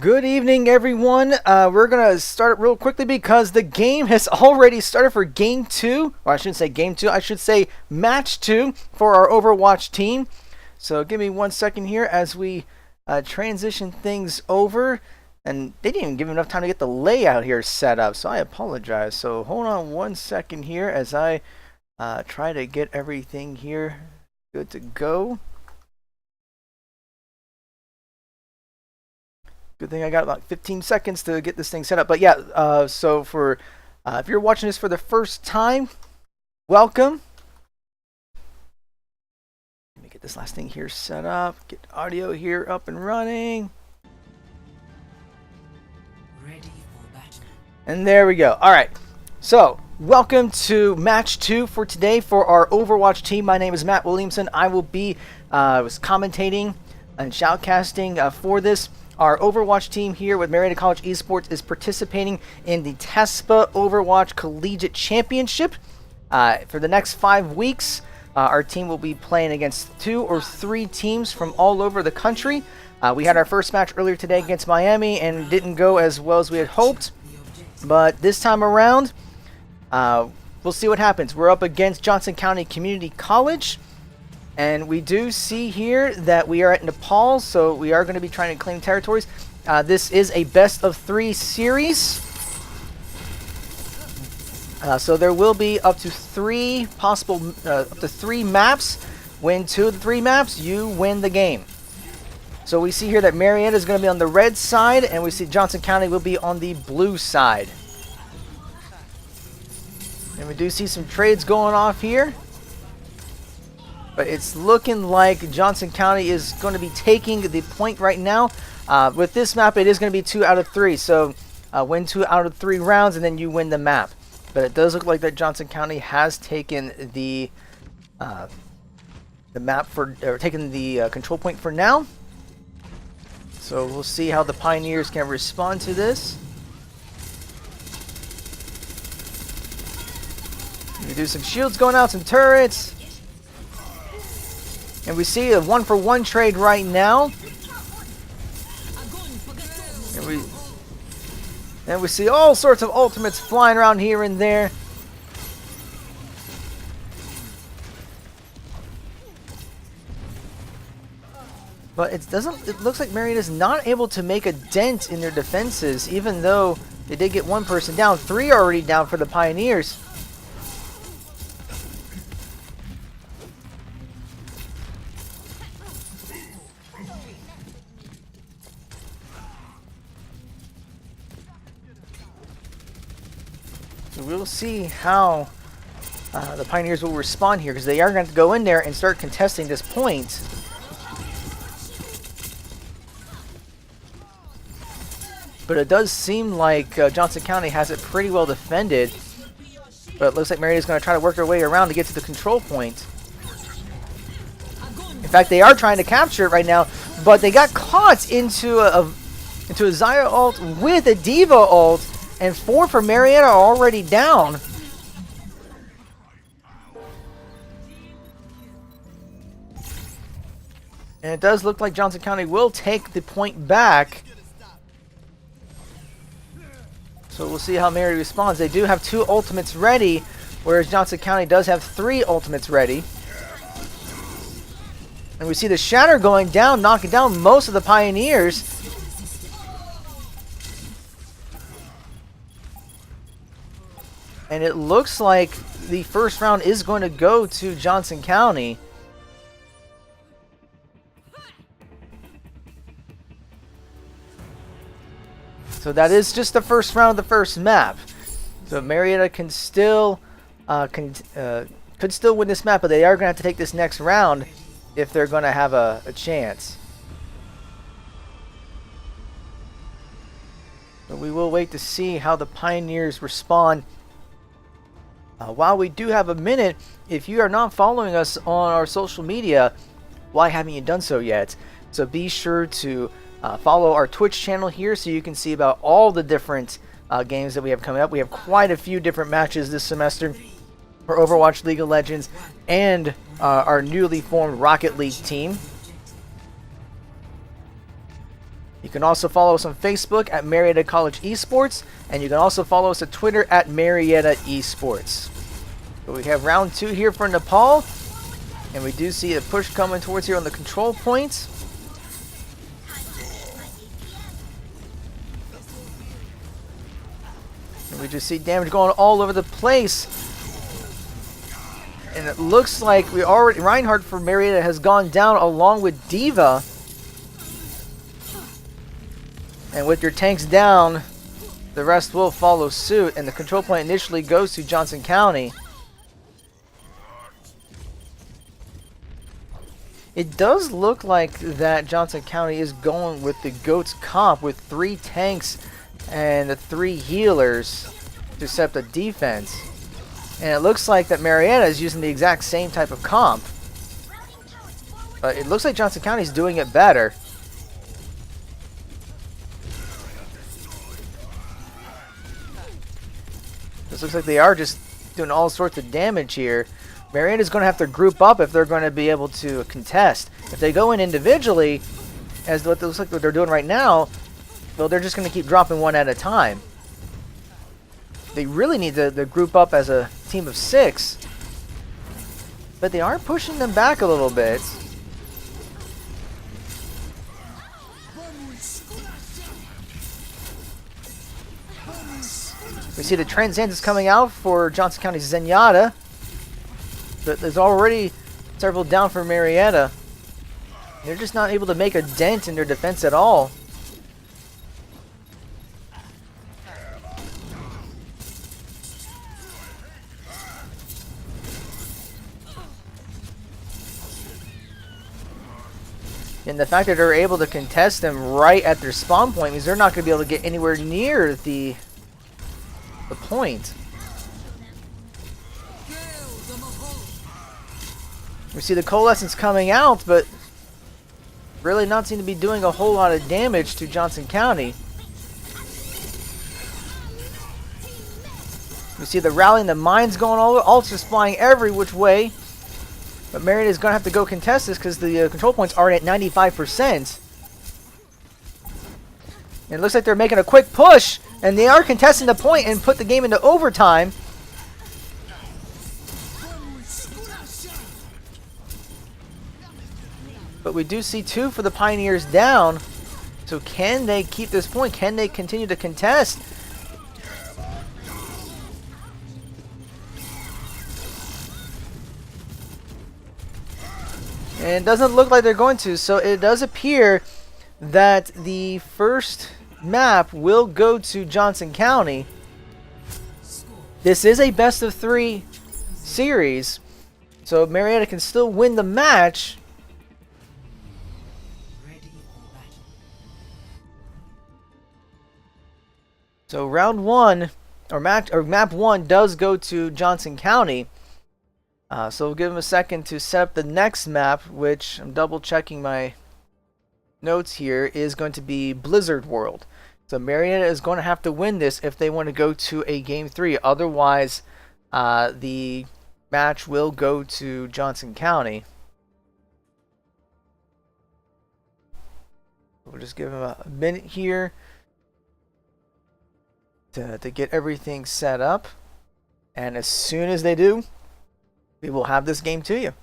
Good evening, everyone. We're going to start real quickly because the game has already started for Game 2. Or I shouldn't say Game 2. I should say Match 2 for our Overwatch team. So give me 1 second here as we transition things over. And they didn't even give enough time to get the layout here set up, so I apologize. So hold on 1 second here as I try to get everything here good to go. Good thing I got about 15 seconds to get this thing set up. But yeah, so for if you're watching this for the first time, welcome. Let me get this last thing here set up. Get audio here up and running. Ready for battle. And there we go. All right. So welcome to match 2 for today for our Overwatch team. My name is Matt Williamson. I will be was commentating and shoutcasting for this. Our Overwatch team here with Marietta College eSports is participating in the Tespa Overwatch Collegiate Championship. For the next 5 weeks, our team will be playing against 2 or 3 teams from all over the country. We had our first match earlier today against Miami and didn't go as well as we had hoped. But this time around, we'll see what happens. We're up against Johnson County Community College. And we do see here that we are at Nepal, so we are going to be trying to claim territories. This is a best of 3 series. So there will be up to 3 possible, up to 3 maps. Win 2 of the 3 maps, you win the game. So we see here that Marietta is going to be on the red side, and we see Johnson County will be on the blue side. And we do see some trades going off here. But it's looking like Johnson County is going to be taking the point right now. With this map, it is going to be 2 out of 3. So win 2 out of 3 rounds, and then you win the map. But it does look like that Johnson County has taken the map for, or taken the control point for now. So we'll see how the Pioneers can respond to this. We do some shields going out, some turrets. And we see a 1-for-1 trade right now. And we see all sorts of ultimates flying around here and there. But it looks like Marietta is not able to make a dent in their defenses, even though they did get 1 person down. 3 are already down for the Pioneers. So we'll see how the Pioneers will respond here, because they are going to go in there and start contesting this point. But it does seem like Johnson County has it pretty well defended. But it looks like Marietta is going to try to work their way around to get to the control point. In fact, they are trying to capture it right now, but they got caught into a Xayah ult with a D.Va ult. And 4 for Marietta are already down. And it does look like Johnson County will take the point back. So we'll see how Marietta responds. They do have 2 ultimates ready, whereas Johnson County does have 3 ultimates ready. And we see the Shatter going down, knocking down most of the Pioneers. And it looks like the first round is going to go to Johnson County. So that is just the first round of the first map. So Marietta can still could still win this map, but they are going to have to take this next round if they're going to have a chance. But we will wait to see how the Pioneers respond. While we do have a minute, if you are not following us on our social media, why haven't you done so yet? So be sure to follow our Twitch channel here so you can see about all the different games that we have coming up. We have quite a few different matches this semester for Overwatch League of Legends and our newly formed Rocket League team. You can also follow us on Facebook at Marietta College eSports, and you can also follow us at Twitter at Marietta eSports. So we have round 2 here for Nepal, and we do see a push coming towards here on the control points. And we just see damage going all over the place. And it looks like Reinhardt for Marietta has gone down along with Diva. And with your tanks down, the rest will follow suit, and the control point initially goes to Johnson County. It does look like that Johnson County is going with the GOATS comp with 3 tanks and the 3 healers to set up the defense. And it looks like that Marietta is using the exact same type of comp. But it looks like Johnson County is doing it better. This looks like they are just doing all sorts of damage here. Marietta's going to have to group up if they're going to be able to contest. If they go in individually, as what it looks like what they're doing right now, well, they're just going to keep dropping one at a time. They really need to group up as a team of 6. But they are pushing them back a little bit. We see the Transcendence coming out for Johnson County's Zenyatta. But there's already several down for Marietta. They're just not able to make a dent in their defense at all. And the fact that they're able to contest them right at their spawn point means they're not going to be able to get anywhere near the point. We see the Coalescence coming out, but really not seem to be doing a whole lot of damage to Johnson County. We see the rallying, the mines going all over, ults just flying every which way. But Marietta is going to have to go contest this because the control point's already at 95%. And it looks like they're making a quick push, and they are contesting the point and put the game into overtime. But we do see 2 for the Pioneers down. So can they keep this point? Can they continue to contest? And it doesn't look like they're going to. So it does appear that the first map will go to Johnson County. This is a best of 3 series. So Marietta can still win the match. So round 1, or map 1 does go to Johnson County. So we'll give them a second to set up the next map, which I'm double checking my notes here, is going to be Blizzard World. So Marietta is going to have to win this if they want to go to a game 3. Otherwise, the match will go to Johnson County. We'll just give them a minute here to get everything set up, and as soon as they do, we will have this game to you.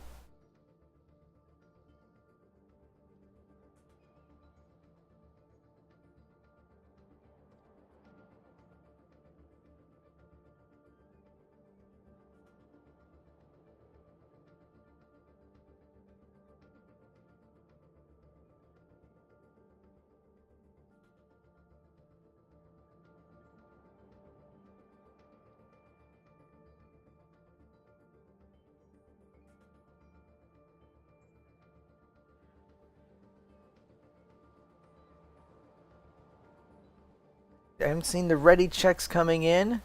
I haven't seen the ready checks coming in.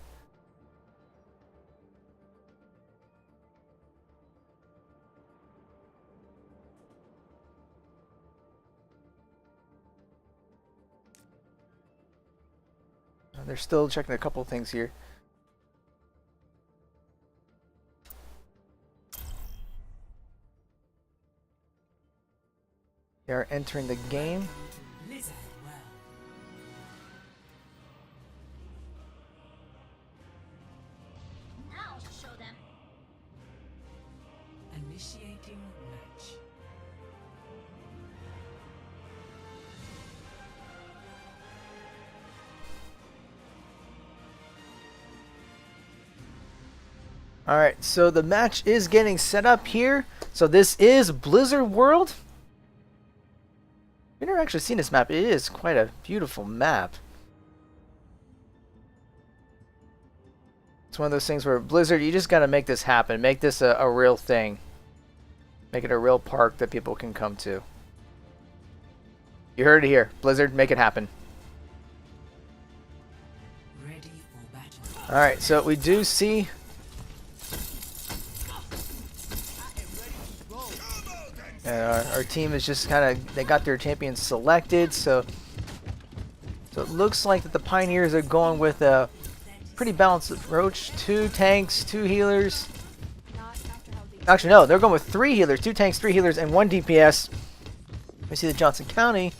They're still checking a couple things here. They are entering the game. Alright, so the match is getting set up here. So this is Blizzard World. I've never actually seen this map. It is quite a beautiful map. It's one of those things where Blizzard, you just gotta make this happen. Make this a real thing. Make it a real park that people can come to. You heard it here. Blizzard, make it happen. Alright, so we do see... our team is just kind of, they got their champions selected, so it looks like that the Pioneers are going with a pretty balanced approach. 2 tanks, 2 healers. Actually, no, they're going with 3 healers, 2 tanks, 3 healers, and 1 DPS. We see that Johnson County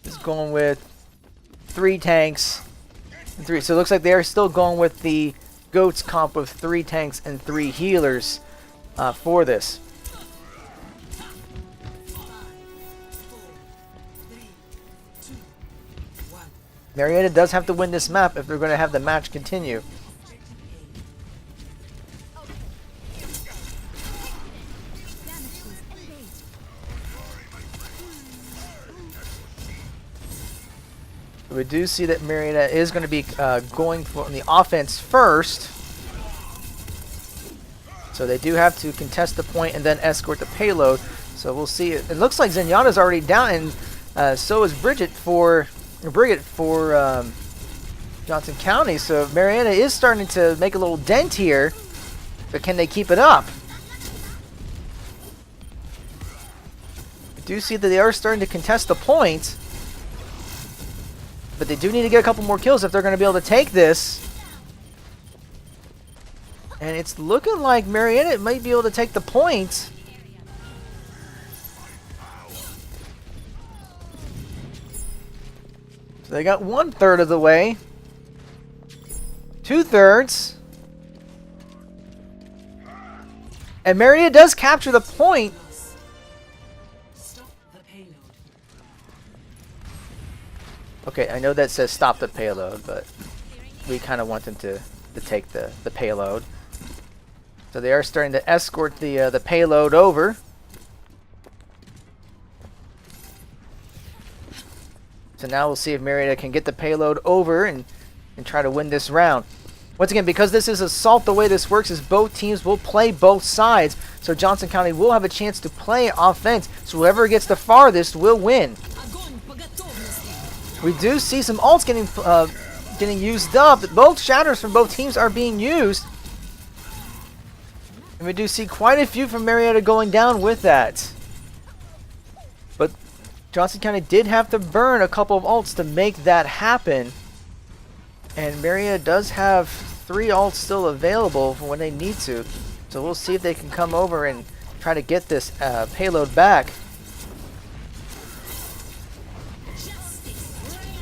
is going with 3 tanks and 3. So it looks like they are still going with the GOATS comp of 3 tanks and 3 healers for this. Marietta does have to win this map if they're going to have the match continue. We do see that Marietta is going to be going for the offense first. So they do have to contest the point and then escort the payload. So we'll see. It looks like Zenyatta's already down, and so is Brigitte for Johnson County. So Marietta is starting to make a little dent here, but can they keep it up? We do see that they are starting to contest the point, but they do need to get a couple more kills if they're going to be able to take this. And it's looking like Marietta might be able to take the point. So they got 1/3 of the way. 2/3. And Marietta does capture the point. Okay, I know that says stop the payload, but we kind of want them to take the payload. So they are starting to escort the payload over. So now we'll see if Marietta can get the payload over and try to win this round. Once again, because this is Assault, the way this works is both teams will play both sides. So Johnson County will have a chance to play offense. So whoever gets the farthest will win. We do see some ults getting used up. Both shatters from both teams are being used. And we do see quite a few from Marietta going down with that. But Johnson County did have to burn a couple of ults to make that happen. And Marietta does have 3 ults still available for when they need to. So we'll see if they can come over and try to get this payload back.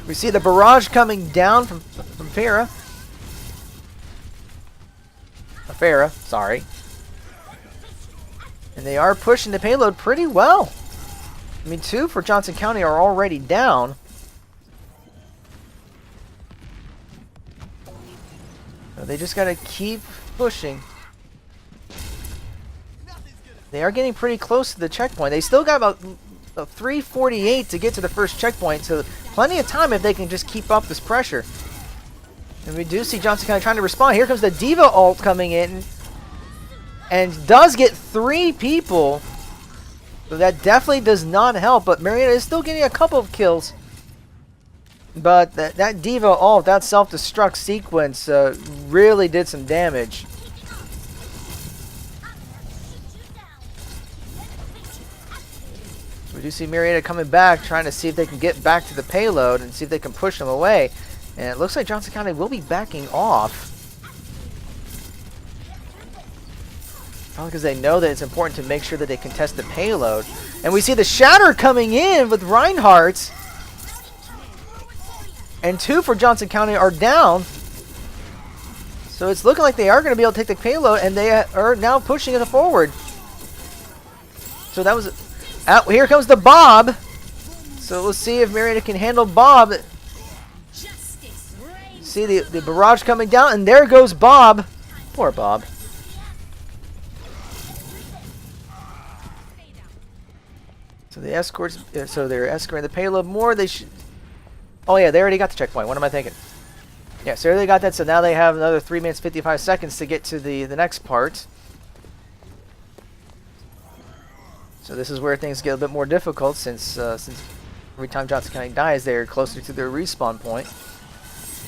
We see the barrage coming down from Farah. Farah, sorry. And they are pushing the payload pretty well. I mean, 2 for Johnson County are already down. So they just gotta keep pushing. They are getting pretty close to the checkpoint. They still got about 3:48 to get to the first checkpoint, so plenty of time if they can just keep up this pressure. And we do see Johnson County trying to respond. Here comes the Diva ult coming in, and does get 3 people. So that definitely does not help, but Marietta is still getting a couple of kills. But that Diva ult, that self-destruct sequence really did some damage. We do see Marietta coming back, trying to see if they can get back to the payload and see if they can push them away. And it looks like Johnson County will be backing off. Probably because they know that it's important to make sure that they contest the payload. And we see the Shatter coming in with Reinhardt. And 2 for Johnson County are down. So it's looking like they are going to be able to take the payload, and they are now pushing it forward. So that was... Out, here comes the Bob. So let's see if Marietta can handle Bob. See the barrage coming down, and there goes Bob. Poor Bob. So the escorts, so they're escorting the payload more. They should. Oh yeah, they already got the checkpoint. What am I thinking? Yeah, so they got that. So now they have another 3 minutes 55 seconds to get to the next part. So this is where things get a bit more difficult since every time Johnson County dies, they're closer to their respawn point.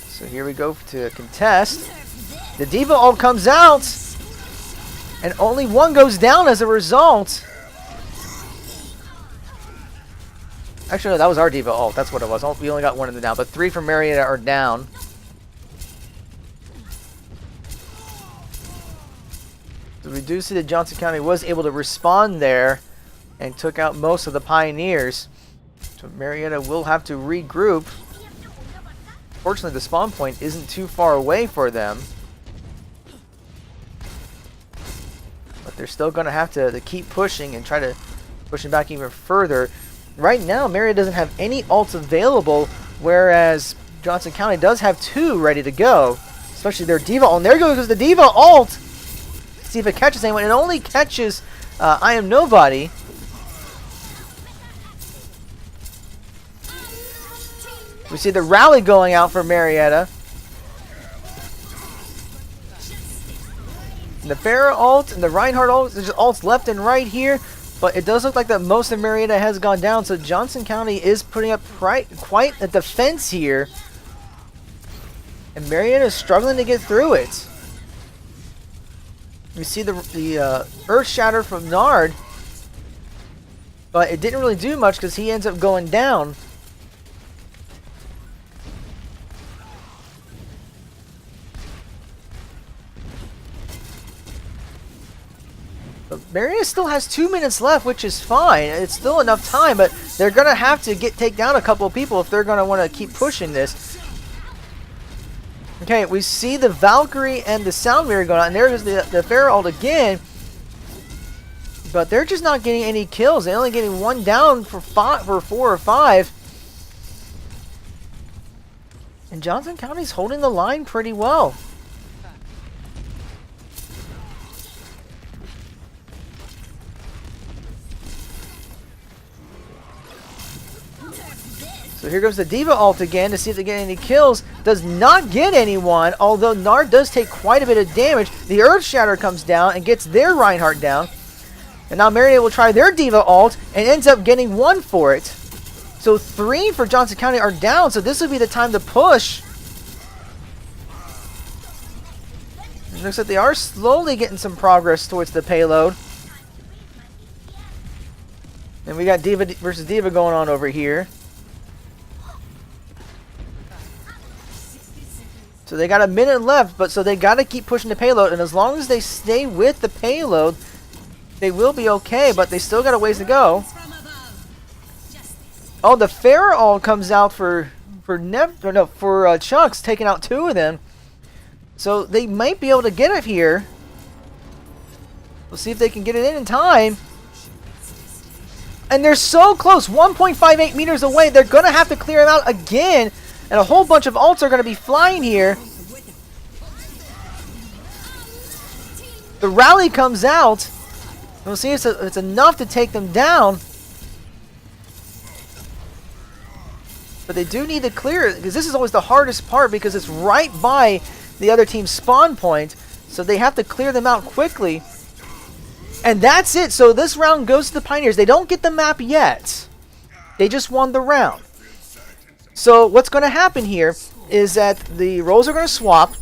So here we go to contest. The Diva ult comes out, and only one goes down as a result. Actually, no, that was our Diva ult. That's what it was. We only got one of them down, but 3 from Marietta are down. To reduce it, that Johnson County was able to respond there and took out most of the Pioneers. So Marietta will have to regroup. Fortunately, the spawn point isn't too far away for them. But they're still going to have to keep pushing and try to push them back even further. Right now, Marietta doesn't have any ults available, whereas Johnson County does have 2 ready to go. Especially their Diva ult. And there goes the Diva ult! See if it catches anyone. It only catches I Am Nobody. We see the rally going out for Marietta. And the Farah ult and the Reinhardt ult, there's ults left and right here. But it does look like that most of Marietta has gone down. So Johnson County is putting up quite a defense here. And Marietta is struggling to get through it. We see the Earth Shatter from Nard. But it didn't really do much because he ends up going down. Marietta still has 2 minutes left, which is fine. It's still enough time, but they're going to have to take down a couple of people if they're going to want to keep pushing this. Okay, we see the Valkyrie and the Sound Mirror going on, and there's the Farah ult again. But they're just not getting any kills. They're only getting 1 down for 4 or 5. And Johnson County's holding the line pretty well. So here goes the Diva ult again to see if they get any kills. Does not get anyone, although Nard does take quite a bit of damage. The Earth Shatter comes down and gets their Reinhardt down. And now Marietta will try their Diva ult and ends up getting 1 for it. So 3 for Johnson County are down, so this would be the time to push. It looks like they are slowly getting some progress towards the payload. And we got Diva versus Diva going on over here. So they got a minute left, but so they got to keep pushing the payload, and as long as they stay with the payload, they will be okay, but they still got a ways to go. Oh, the Farah ult comes out for Chunks, taking out 2 of them. So they might be able to get it here. We'll see if they can get it in time. And they're so close, 1.58 meters away. They're going to have to clear them out again. And a whole bunch of ults are going to be flying here. The rally comes out. We'll see if it's enough to take them down. But they do need to clear it, because this is always the hardest part, because it's right by the other team's spawn point. So they have to clear them out quickly. And that's it. So this round goes to the Pioneers. They don't get the map yet. They just won the round. So what's going to happen here is that the roles are going to swap,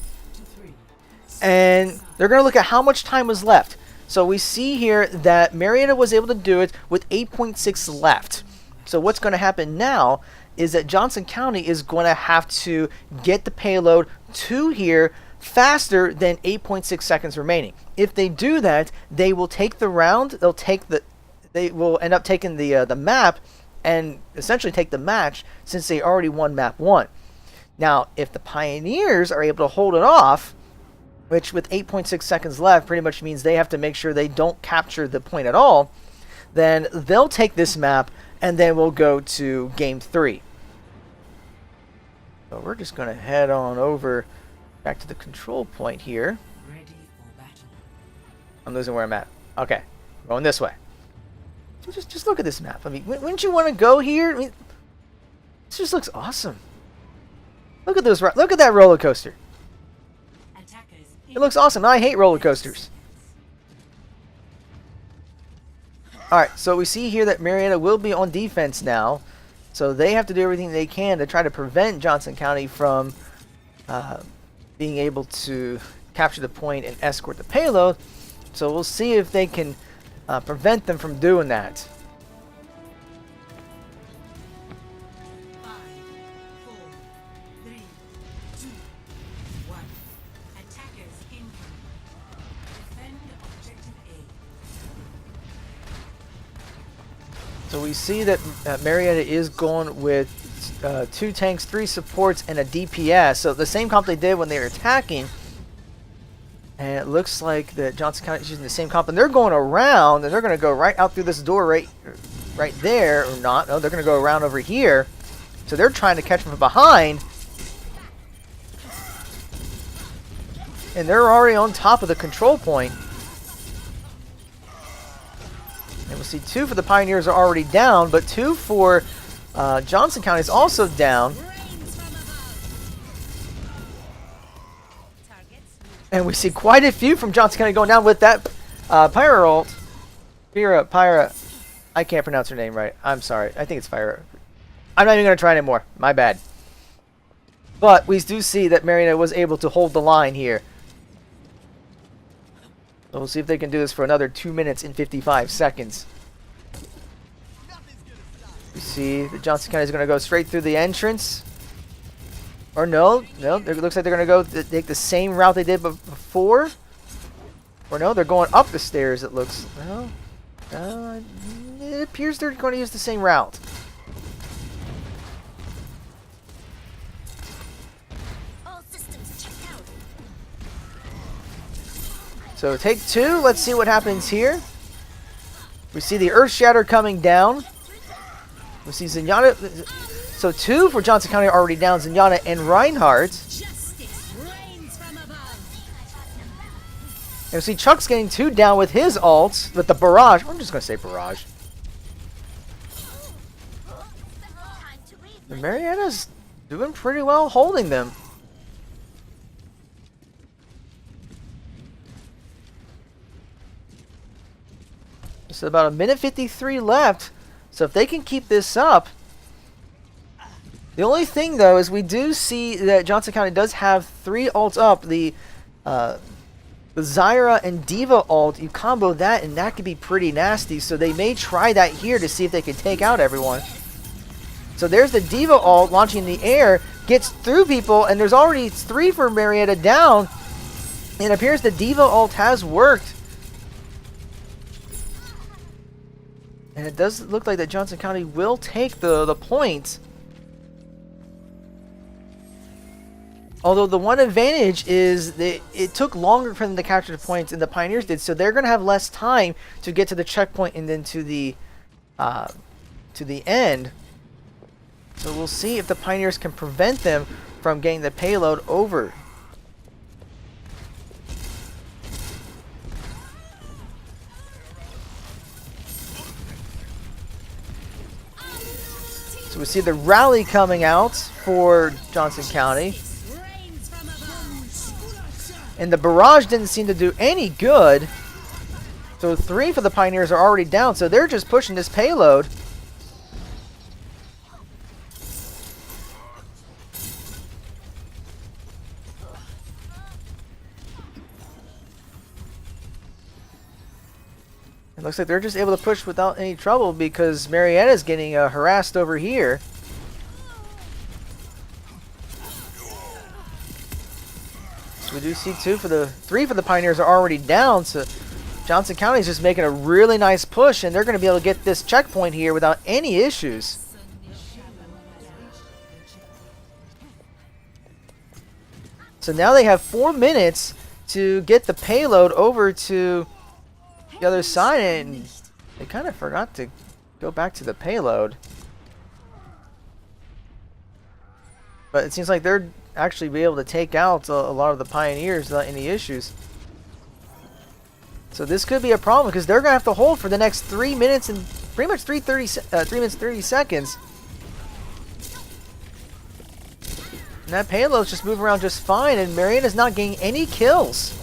and they're going to look at how much time was left. So we see here that Marietta was able to do it with 8.6 left. So what's going to happen now is that Johnson County is going to have to get the payload to here faster than 8.6 seconds remaining. If they do that, they will take the round. They will end up taking the map and essentially take the match, since they already won map 1. Now, if the Pioneers are able to hold it off, which with 8.6 seconds left pretty much means they have to make sure they don't capture the point at all, then they'll take this map, and then we'll go to game 3. So we're just going to head on over back to the control point here. I'm losing where I'm at. Okay, going this way. Just look at this map. I mean, wouldn't you want to go here? I mean, this just looks awesome. Look at those. Look at that roller coaster. It looks awesome. I hate roller coasters. All right, so we see here that Marietta will be on defense now, so they have to do everything they can to try to prevent Johnson County from being able to capture the point and escort the payload. So we'll see if they can prevent them from doing that. 5, 4, 3, 2, 1. Attackers incoming. Defend objective A. So we see that Marietta is going with 2 tanks, 3 supports, and a DPS. So the same comp they did when they were attacking. And it looks like that Johnson County is using the same comp, and they're going around, and they're going to go right out through this door right there, or not. No, they're going to go around over here. So they're trying to catch them from behind. And they're already on top of the control point. And we'll see 2 for the Pioneers are already down, but 2 for Johnson County is also down. And we see quite a few from Johnson County going down with that Pyra ult. Pyra. I can't pronounce her name right. I'm sorry. I think it's Pyra. I'm not even going to try anymore. My bad. But we do see that Marietta was able to hold the line here. So we'll see if they can do this for another 2 minutes and 55 seconds. We see that Johnson County is going to go straight through the entrance. Or no, it looks like they're going to go take the same route they did before. Or no, they're going up the stairs, it looks. No, it appears they're going to use the same route. All systems checked out. So take 2, let's see what happens here. We see the Earth Shatter coming down. We see Zenyatta. So 2 for Johnson County are already down, Zenyatta and Reinhardt. And we see Chuck's getting 2 down with his ults, with the barrage. I'm just going to say barrage. And Marietta's doing pretty well holding them. Just about 1:53 left. So if they can keep this up. The only thing, though, is we do see that Johnson County does have 3 ults up. The Zyra and Diva ult, you combo that, and that could be pretty nasty. So they may try that here to see if they can take out everyone. So there's the Diva ult launching in the air, gets through people, and there's already 3 for Marietta down. And it appears the Diva ult has worked. And it does look like that Johnson County will take the point. Although the one advantage is that it took longer for them to capture the points than the Pioneers did, so they're going to have less time to get to the checkpoint and then to the end. So we'll see if the Pioneers can prevent them from getting the payload over. So we see the rally coming out for Johnson County. And the barrage didn't seem to do any good. So 3 for the Pioneers are already down, so they're just pushing this payload. It looks like they're just able to push without any trouble because Marietta's getting harassed over here. So we do see 3 for the Pioneers are already down, so Johnson County is just making a really nice push, and they're going to be able to get this checkpoint here without any issues. So now they have 4 minutes to get the payload over to the other side, and They kind of forgot to go back to the payload. But it seems like they're actually be able to take out a lot of the Pioneers without any issues. So this could be a problem because they're going to have to hold for the next 3 minutes and pretty much 3 minutes 30 seconds. And that payload's just moving around just fine, and Marietta's not getting any kills.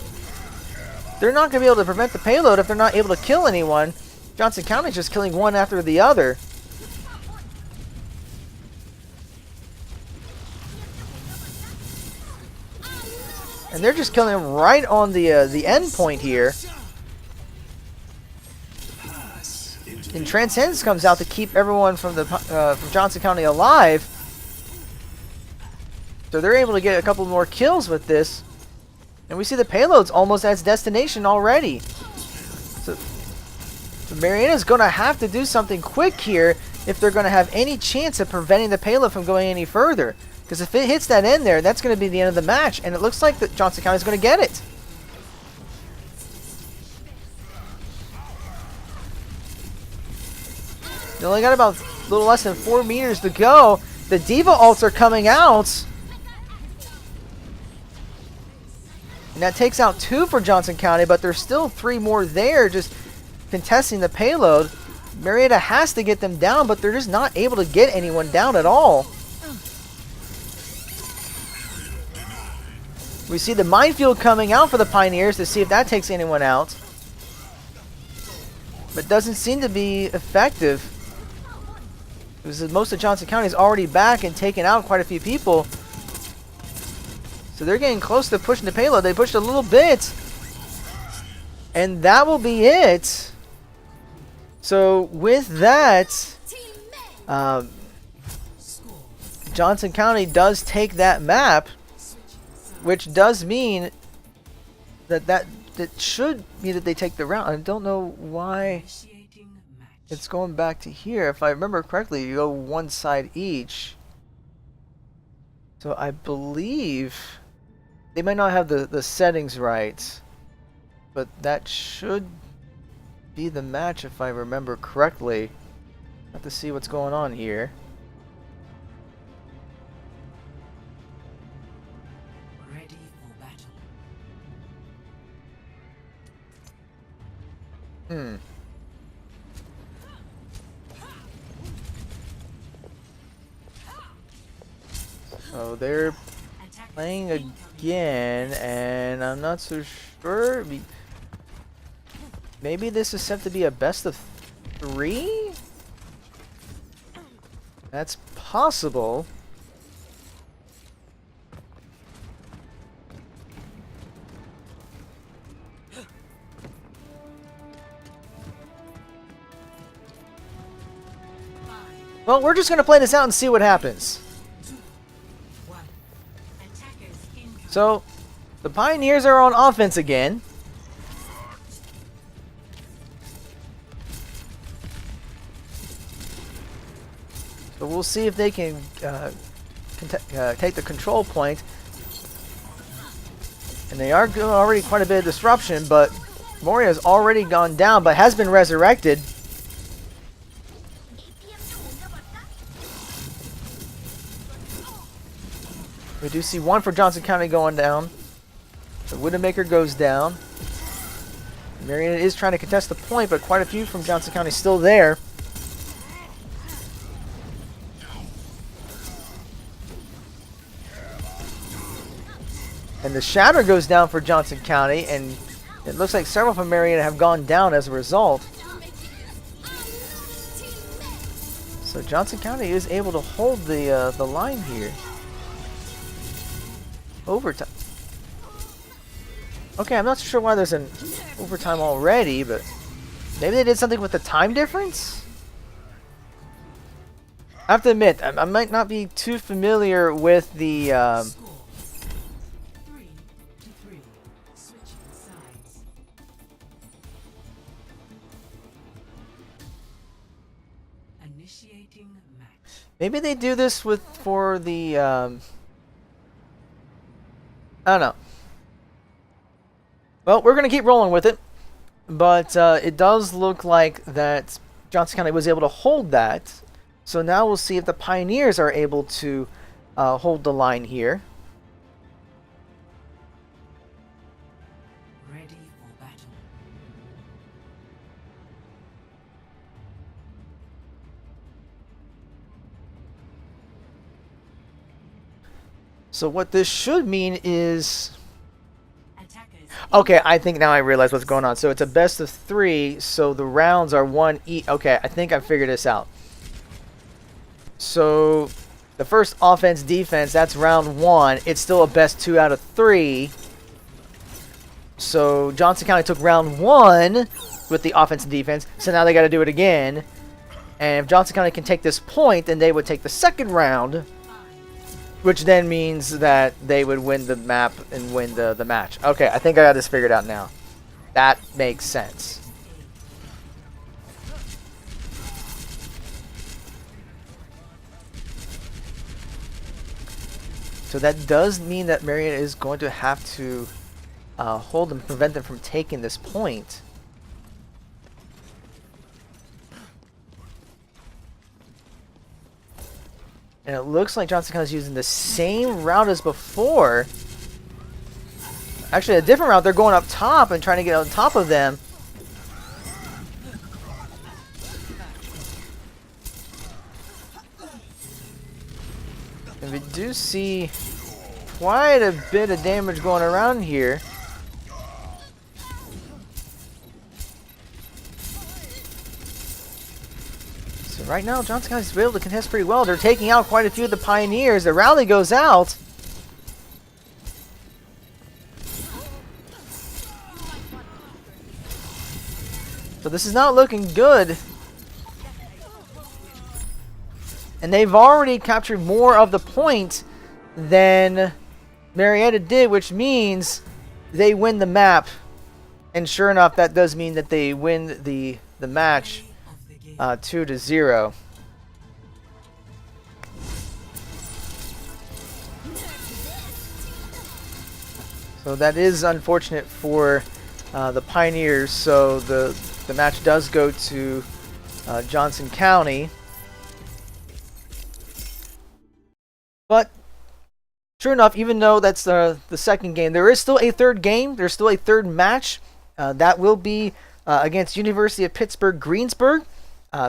They're not going to be able to prevent the payload if they're not able to kill anyone. Johnson County's just killing one after the other. And they're just killing him right on the end point here. And Transcendence comes out to keep everyone from the from Johnson County alive. So they're able to get a couple more kills with this. And we see the payload's almost at its destination already. So Marietta's going to have to do something quick here if they're going to have any chance of preventing the payload from going any further. Because if it hits that end there, that's going to be the end of the match. And it looks like that Johnson County is going to get it. They only got about a little less than 4 meters to go. The Diva ults are coming out. And that takes out 2 for Johnson County, but there's still 3 more there just contesting the payload. Marietta has to get them down, but they're just not able to get anyone down at all. We see the minefield coming out for the Pioneers to see if that takes anyone out. But doesn't seem to be effective. Because most of Johnson County is already back and taken out quite a few people. So they're getting close to pushing the payload. They pushed a little bit. And that will be it. So with that, Johnson County does take that map. Which does mean that should mean that they take the round. I don't know why it's going back to here. If I remember correctly, you go one side each. So I believe they might not have the settings right, but that should be the match if I remember correctly. Have to see what's going on here. So they're playing again, and I'm not so sure. Maybe this is set to be a best of 3? That's possible. Well, we're just going to play this out and see what happens. So, the Pioneers are on offense again. So we'll see if they can take the control point. And they are doing already quite a bit of disruption, but Moria has already gone down, but has been resurrected. We do see 1 for Johnson County going down. The Widowmaker goes down. Marietta is trying to contest the point, but quite a few from Johnson County still there. And the Shatter goes down for Johnson County, and it looks like several from Marietta have gone down as a result. So Johnson County is able to hold the line here. Overtime. Okay, I'm not sure why there's an overtime already, but maybe they did something with the time difference? I have to admit, I might not be too familiar with the... 3-3. Switching sides. Initiating match. Maybe they do this for the... I don't know. Well, we're going to keep rolling with it. But it does look like that Johnson County was able to hold that. So now we'll see if the Pioneers are able to hold the line here. Ready for battle. So what this should mean is... Attackers. Okay, I think now I realize what's going on. So it's a best of 3, so the rounds are 1 each. Okay, I think I figured this out. So the first offense defense, that's round 1. It's still a best 2 out of 3. So Johnson County took round 1 with the offense and defense. So now they got to do it again. And if Johnson County can take this point, then they would take the second round, which then means that they would win the map and win the match. Okay, I think I got this figured out now. That makes sense. So that does mean that Marietta is going to have to hold them, prevent them from taking this point. And it looks like Johnson County is using the same route as before. Actually, a different route. They're going up top and trying to get on top of them. And we do see quite a bit of damage going around here. So right now, Johnson County's able to contest pretty well. They're taking out quite a few of the Pioneers. The rally goes out. So this is not looking good. And they've already captured more of the point than Marietta did, which means they win the map. And sure enough, that does mean that they win the match 2-0. So that is unfortunate for the Pioneers. So the match does go to Johnson County. But sure enough, even though that's the second game, there is still a third game. There's still a third match. That will be against University of Pittsburgh Greensburg.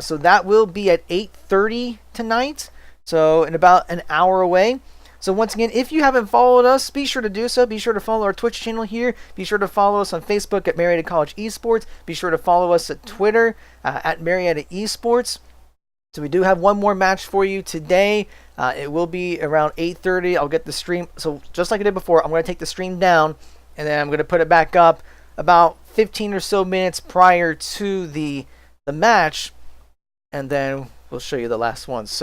So that will be at 8:30 tonight. So in about an hour away. So once again, if you haven't followed us, be sure to do so. Be sure to follow our Twitch channel here. Be sure to follow us on Facebook at Marietta College eSports. Be sure to follow us at Twitter at Marietta eSports. So we do have one more match for you today. It will be around 8:30. I'll get the stream. So just like I did before, I'm going to take the stream down, and then I'm going to put it back up about 15 or so minutes prior to the match, and then we'll show you the last one. So